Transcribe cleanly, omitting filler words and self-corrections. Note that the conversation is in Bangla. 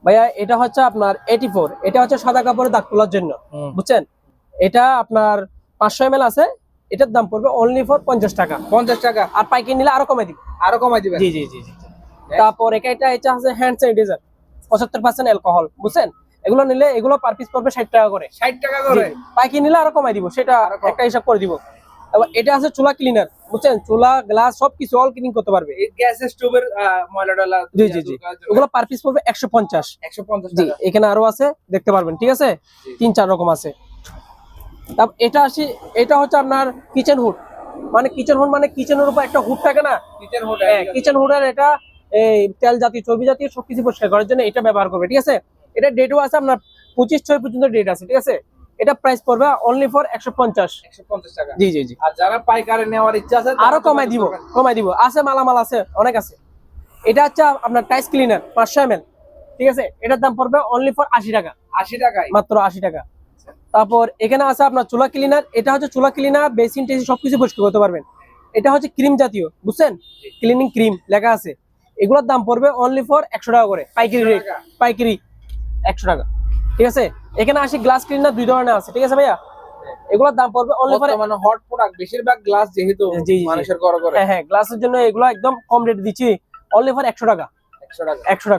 ভাইয়া এটা হচ্ছে আপনার 84, এটা হচ্ছে সাদা কাপড়ের দাগ তোলার জন্য, বুঝছেন? এটা আপনার 500 ml আছে, এটার দাম পড়বে অনলি ফর 50 টাকা। 50 টাকা, আর পাইকারি নিলে আরো কমাই দিব। আরো কমাই দিবেন? জি জি জি জি। তারপর এটা আছে হ্যান্ড স্যানিটাইজার 75% অ্যালকোহল, বুঝছেন? এগুলো নিলে এগুলো পার পিস পড়বে 60 টাকা করে। 60 টাকা করে? পাইকারি নিলে আরো কমাই দিব, সেটা একটা হিসাব করে দিব। এবং এটা আছে চুলা ক্লিনার, বুঝছেন? চুলা গ্লাস সবকিছু অল ক্লিন করতে পারবে। এই গ্যাস স্টোভের ময়লা টয়লা? জি জি জি। ওগুলো পার পিস পড়বে 150। 150 জি, টাকা। এখানে আরো আছে, দেখতে পারবেন, ঠিক আছে? 3-4 রকম আছে। তারপর এটা হচ্ছে আপনার কিচেন হুড, মানে কিচেন হুড মানে কিচেনের উপর একটা হুড থাকে না, কিচেন হুড? হ্যাঁ, কিচেন হুডের এটা এই তেল জাতীয় চর্বি জাতীয় সবকিছু পরিষ্কার করার জন্য এটা ব্যবহার করবে, ঠিক আছে? এটা ডেটও আছে আপনার 25/6 পর্যন্ত ডেট আছে, ঠিক আছে? এটা প্রাইস পড়বে অনলি ফর 150। 150 টাকা। জি জি জি। আর যারা পাইকারি নেওয়ার ইচ্ছা আছে আরো কমাই দিব, আছে মালামাল আছে, অনেক আছে। এটা হচ্ছে আপনার টাইস ক্লিনার 500 ml, ঠিক আছে? এটার দাম পড়বে অনলি ফর 80 টাকা। 80 টাকায়? মাত্র 80 টাকা। তারপর এখানে আছে আপনার চুলা ক্লিনার, এটা হচ্ছে চুলা ক্লিনার, বেসিন টেসিন সবকিছু পরিষ্কার করতে পারবেন। এটা হচ্ছে ক্রিম জাতীয়, বুঝছেন? ক্লিনিং ক্রিম লেখা আছে। এগুলোর দাম পড়বে অনলি ফর 100 টাকা করে, পাইকারি রেট, পাইকারি 100 টাকা, ঠিক আছে? এখানে আসি গ্লাস ক্লিনার 2 ধরনের আছে, ঠিক আছে ভাইয়া? এগুলোর দাম পড়বে অনলি ফর, মানে হট প্রোডাক্ট বেশিরভাগ গ্লাস যেহেতু মানুষের ঘরে ঘরে। হ্যাঁ হ্যাঁ, গ্লাসের জন্য এগুলো একদম কম রেট দিচ্ছি, অনলি ফর 100 টাকা। 100 টাকা। 100 টাকা।